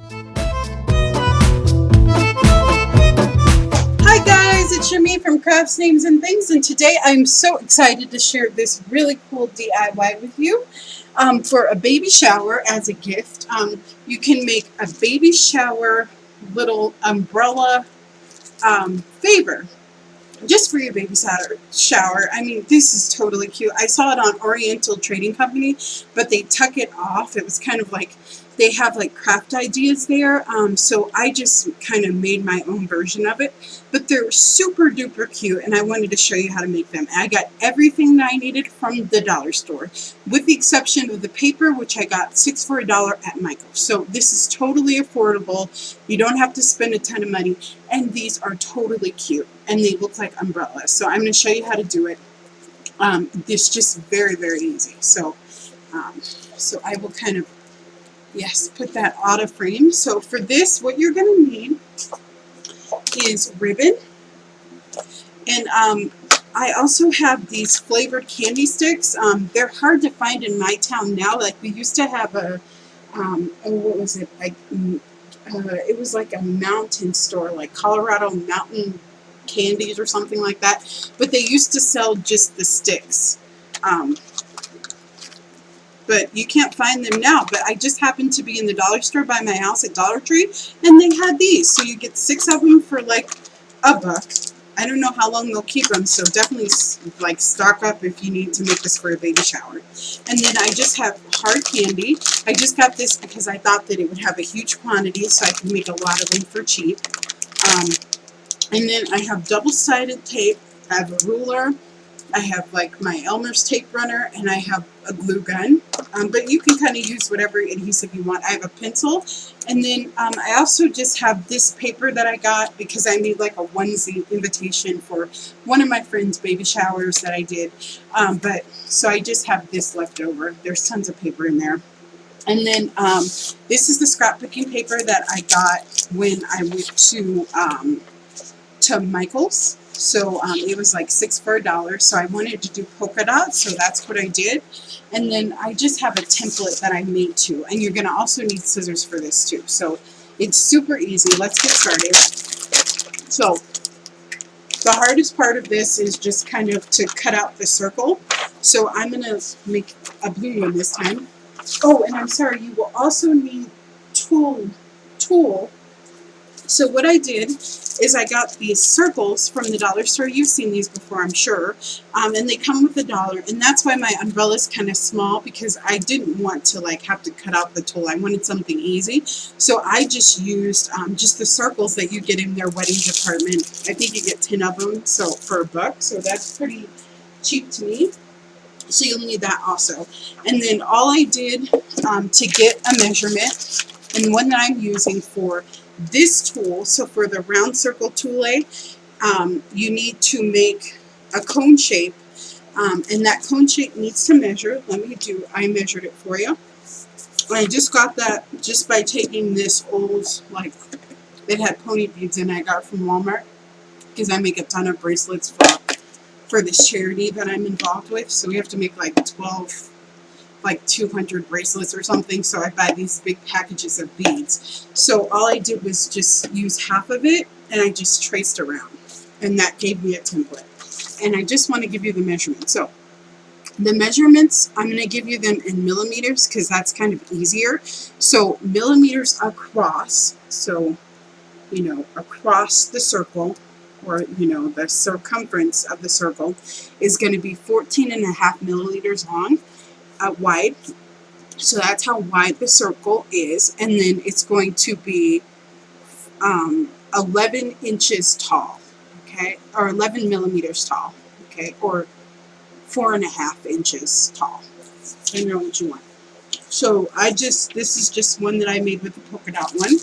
Hi guys, it's Shami from Crafts, Names, and Things, and today I'm so excited to share this really cool DIY with you for a baby shower as a gift. You can make a baby shower little umbrella favor just for your baby shower. I mean, this is totally cute. I saw it on Oriental Trading Company, but they tuck it off. It was kind of like they have like craft ideas there. So I just kind of made my own version of it. But they're super duper cute, and I wanted to show you how to make them. I got everything that I needed from the dollar store, with the exception of the paper, which I got 6 for $1 at Michael's. So this is totally affordable. You don't have to spend a ton of money, and these are totally cute, and they look like umbrellas. So I'm going to show you how to do it. It's just very, very easy. So I will kind of, yes, put that auto frame. So for this, what you're going to need is ribbon, and I also have these flavored candy sticks. They're hard to find in my town now. Like we used to have a, what was it, like it was like a mountain store, like Colorado Mountain Candies or something like that, but they used to sell just the sticks. But you can't find them now. But I just happened to be in the dollar store by my house at Dollar Tree, and they had these. So you get 6 of them for like $1. I don't know how long they'll keep them, so definitely like stock up if you need to make this for a baby shower. And then I just have hard candy. I just got this because I thought that it would have a huge quantity, so I could make a lot of them for cheap. And then I have double-sided tape. I have a ruler. I have like my Elmer's tape runner, and I have a glue gun, but you can kind of use whatever adhesive you want. I have a pencil, and then I also just have this paper that I got because I made like a onesie invitation for one of my friend's baby showers that I did, so I just have this left over. There's tons of paper in there. And then this is the scrapbooking paper that I got when I went to Michael's. So it was like 6 for $1. So I wanted to do polka dots, so that's what I did. And then I just have a template that I made too. And you're going to also need scissors for this too. So it's super easy. Let's get started. So the hardest part of this is just kind of to cut out the circle. So I'm going to make a blue one this time. Oh, and I'm sorry, you will also need tool. So what I did is I got these circles from the dollar store. You've seen these before, I'm sure. And they come with $1. And that's why my umbrella is kind of small, because I didn't want to like have to cut out the tool. I wanted something easy. So I just used just the circles that you get in their wedding department. I think you get 10 of them so for $1. So that's pretty cheap to me. So you'll need that also. And then all I did to get a measurement, and the one that I'm using for this tool, so for the round circle tool, you need to make a cone shape, and that cone shape needs to measure. I measured it for you. I just got that just by taking this old, like, it had pony beads in it, I got from Walmart, because I make a ton of bracelets for this charity that I'm involved with. So we have to make like 200 bracelets or something, so I buy these big packages of beads. So all I did was just use half of it, and I just traced around, and that gave me a template. And I just want to give you the measurements. So the measurements, I'm going to give you them in millimeters because that's kind of easier. So millimeters across, so across the circle, or the circumference of the circle is going to be 14.5 milliliters long. Wide, so that's how wide the circle is, and then it's going to be 11 inches tall, okay, or 11 millimeters tall, okay, or 4.5 inches tall, depending on what you want. So this is just one that I made with the polka dot one,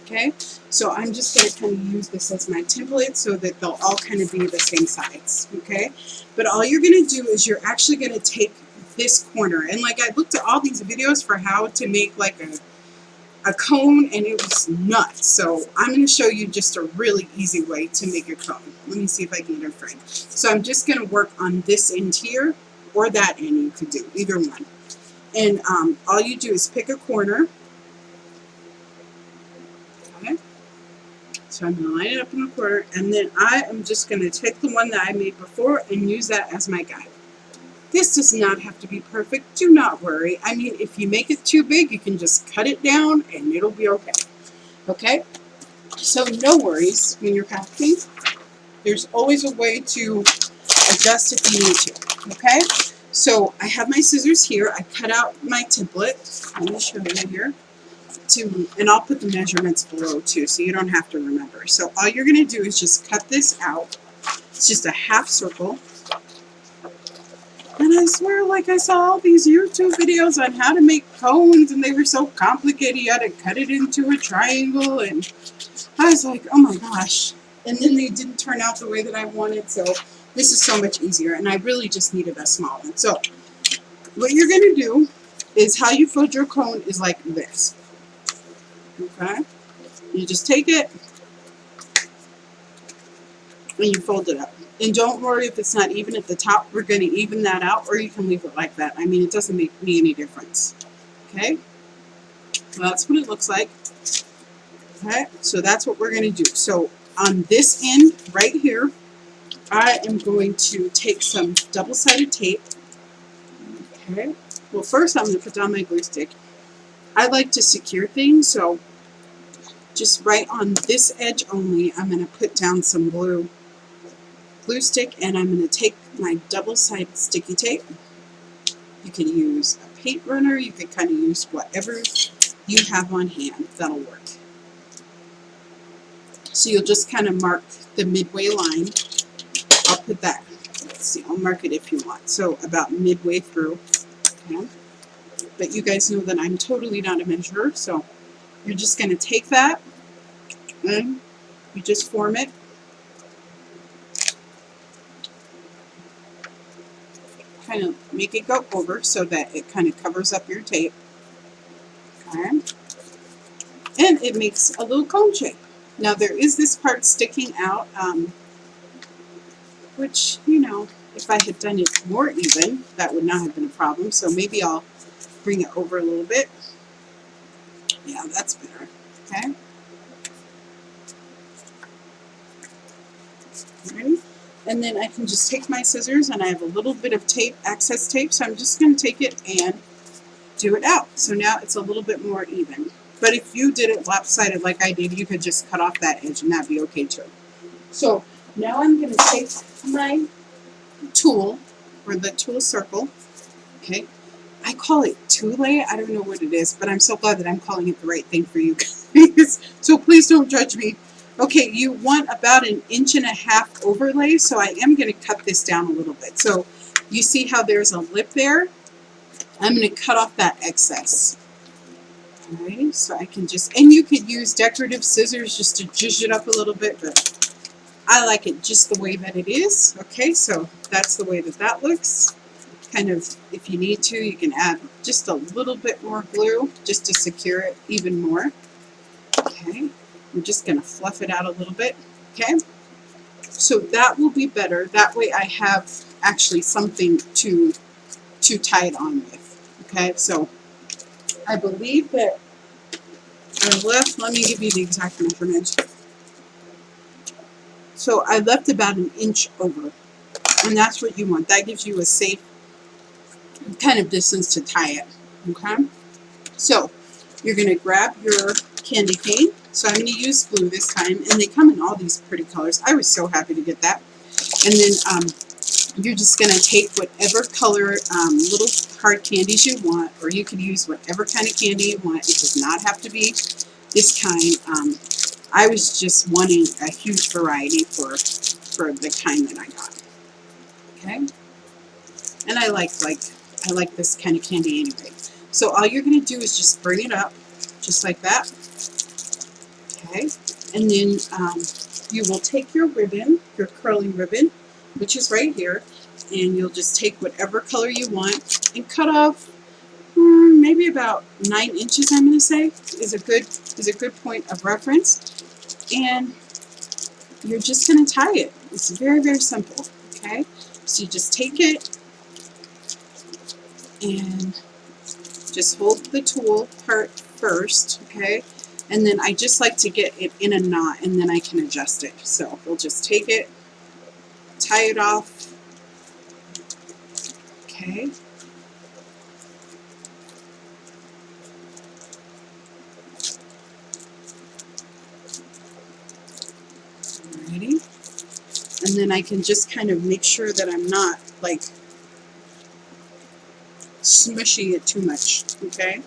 okay, so I'm just going to kind of use this as my template so that they'll all kind of be the same size, okay, but all you're going to do is you're actually going to take this corner, and like I looked at all these videos for how to make like a cone, and it was nuts. So I'm going to show you just a really easy way to make a cone. Let me see if I can get it framed. So I'm just going to work on this end here, or that end. You could do either one. And all you do is pick a corner, Okay, so I'm going to line it up in the corner, and then I am just going to take the one that I made before and use that as my guide. This does not have to be perfect. Do not worry. I mean, if you make it too big, you can just cut it down and it'll be okay. Okay? So no worries when you're crafting. There's always a way to adjust if you need to. Okay? So I have my scissors here. I cut out my template. Let me show you here. And I'll put the measurements below too, so you don't have to remember. So all you're going to do is just cut this out. It's just a half circle. And I swear, like, I saw all these YouTube videos on how to make cones, and they were so complicated. You had to cut it into a triangle, and I was like, oh my gosh. And then they didn't turn out the way that I wanted, so this is so much easier, and I really just needed a small one. So what you're going to do is how you fold your cone is like this. Okay? You just take it, and you fold it up. And don't worry if it's not even at the top. We're going to even that out, or you can leave it like that. I mean, it doesn't make me any difference. Okay? Well, that's what it looks like. Okay? So that's what we're going to do. So on this end right here, I am going to take some double-sided tape. Okay? Well, first I'm going to put down my glue stick. I like to secure things, so just right on this edge only, I'm going to put down some glue stick, and I'm going to take my double-sided sticky tape. You can use a paint runner, you can kind of use whatever you have on hand, that'll work. So you'll just kind of mark the midway line. I'll put that, let's see, I'll mark it if you want, so about midway through. Okay. But you guys know that I'm totally not a measurer, so you're just going to take that and you just form it. Kind of make it go over so that it kind of covers up your tape. Okay. And it makes a little cone shape. Now there is this part sticking out, which, you know, if I had done it more even, that would not have been a problem. So maybe I'll bring it over a little bit. Yeah, that's better. Okay. Ready? And then I can just take my scissors, and I have a little bit of tape, excess tape, so I'm just going to take it and do it out. So now it's a little bit more even. But if you did it lopsided like I did, you could just cut off that edge and that'd be okay too. So now I'm going to take my tool, or the tool circle, okay? I call it tool. I don't know what it is, but I'm so glad that I'm calling it the right thing for you guys. So please don't judge me. Okay, you want about 1.5 inches overlay, so I am going to cut this down a little bit. So you see how there's a lip there? I'm going to cut off that excess. Okay, so I can just, and you could use decorative scissors just to zhuzh it up a little bit, but I like it just the way that it is. Okay, so that's the way that that looks. Kind of, if you need to, you can add just a little bit more glue just to secure it even more. Okay, we're just going to fluff it out a little bit. Okay, so that will be better. That way I have actually something to tie it on with. Okay, so I believe that I left, let me give you the exact measurement. So I left about 1 inch over, and that's what you want. That gives you a safe kind of distance to tie it. Okay, so you're going to grab your candy cane. So I'm going to use blue this time, and they come in all these pretty colors. I was so happy to get that. And then you're just going to take whatever color little hard candies you want, or you could use whatever kind of candy you want. It does not have to be this kind. I was just wanting a huge variety for the kind that I got. Okay, and I like this kind of candy anyway. So all you're going to do is just bring it up, just like that. Okay, and then you will take your ribbon, your curling ribbon, which is right here, and you'll just take whatever color you want and cut off maybe about 9 inches. I'm going to say is a good point of reference, and you're just going to tie it. It's very, very simple. Okay, so you just take it and just hold the tool part first. Okay, And then I just like to get it in a knot, and then I can adjust it. So we'll just take it, tie it off. Okay. Alrighty. And then I can just kind of make sure that I'm not like smushy it too much, okay?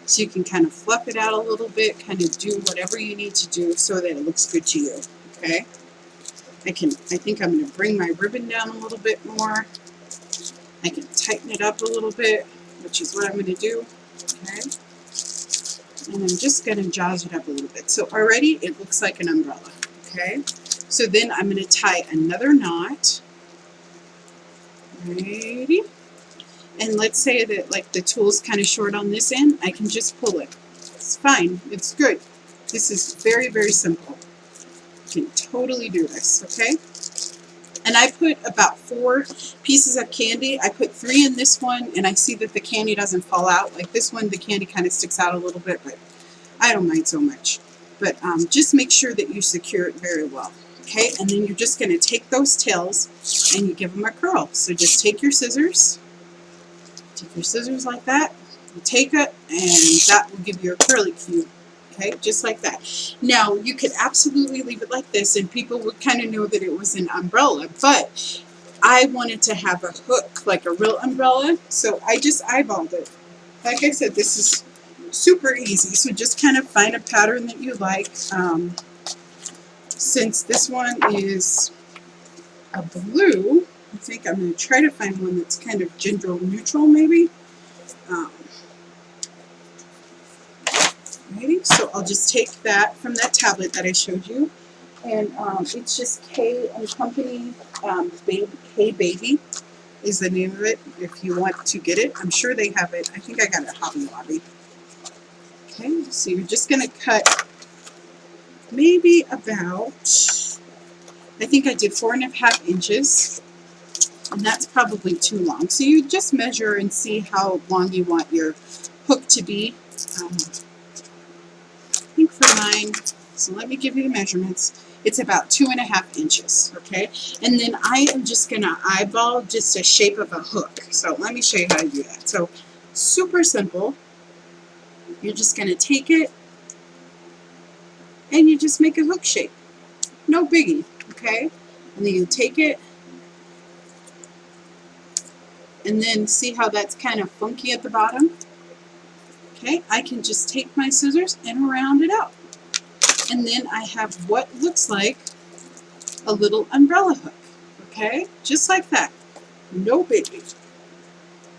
So you can kind of fluff it out a little bit, kind of do whatever you need to do so that it looks good to you, okay? I think I'm going to bring my ribbon down a little bit more. I can tighten it up a little bit, which is what I'm going to do, okay? And I'm just going to jazz it up a little bit. So already it looks like an umbrella, okay? So then I'm going to tie another knot. Alrighty. And let's say that like the tool's kind of short on this end, I can just pull it. It's fine. It's good. This is very, very simple. You can totally do this, okay? And I put about 4 pieces of candy. I put 3 in this one, and I see that the candy doesn't fall out. Like this one, the candy kind of sticks out a little bit, but I don't mind so much. But just make sure that you secure it very well, okay? And then you're just going to take those tails and you give them a curl. So just take your scissors. Take your scissors like that, you take it, and that will give you a curly cue, okay, just like that. Now, you could absolutely leave it like this, and people would kind of know that it was an umbrella, but I wanted to have a hook, like a real umbrella, so I just eyeballed it. Like I said, this is super easy, so just kind of find a pattern that you like. Since this one is a blue, I think I'm going to try to find one that's kind of gender neutral, maybe. Alrighty, so I'll just take that from that tablet that I showed you, and it's just K and Company. Hey Baby is the name of it. If you want to get it, I'm sure they have it. I think I got it at Hobby Lobby. Okay, so you're just going to cut maybe about, I think I did 4.5 inches. And that's probably too long. So you just measure and see how long you want your hook to be. I think for mine, so let me give you the measurements. It's about 2.5 inches, okay? And then I am just gonna eyeball just a shape of a hook. So let me show you how to do that. So super simple. You're just gonna take it and you just make a hook shape. No biggie, okay? And then you take it, and then see how that's kind of funky at the bottom? Okay, I can just take my scissors and round it out. And then I have what looks like a little umbrella hook. Okay, just like that. No biggie.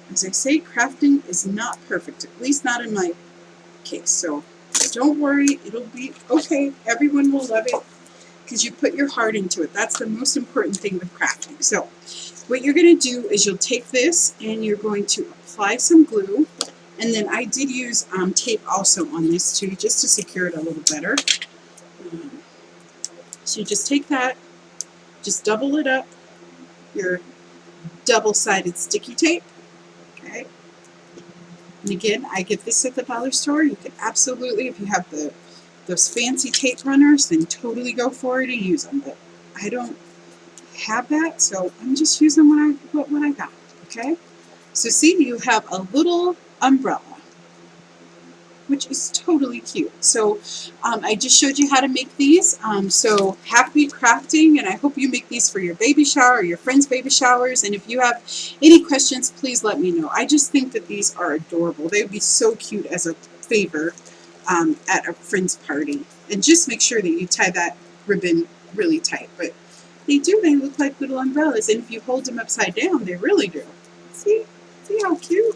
As I say, crafting is not perfect, at least not in my case. So don't worry, it'll be okay. Everyone will love it because you put your heart into it. That's the most important thing with crafting. So what you're going to do is you'll take this and you're going to apply some glue, and then I did use tape also on this too, just to secure it a little better. So you just take that, just double it up, your double-sided sticky tape, okay? And again, I get this at the dollar store. You can absolutely, if you have those fancy tape runners, then totally go for it and use them, but I don't have that, so I'm just using what I got, okay? So see, you have a little umbrella, which is totally cute. So I just showed you how to make these, so happy crafting, and I hope you make these for your baby shower or your friend's baby showers, and if you have any questions, please let me know. I just think that these are adorable. They would be so cute as a favor at a friend's party, and just make sure that you tie that ribbon really tight, but they look like little umbrellas, and if you hold them upside down, they really do. See how cute?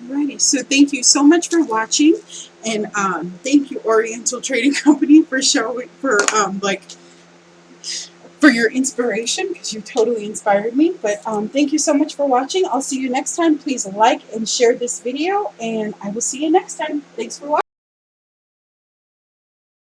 Alrighty, so thank you so much for watching, and thank you Oriental Trading Company for showing, for your inspiration, because you totally inspired me. But thank you so much for watching. I'll see you next time. Please like and share this video, and I will see you next time. Thanks for watching.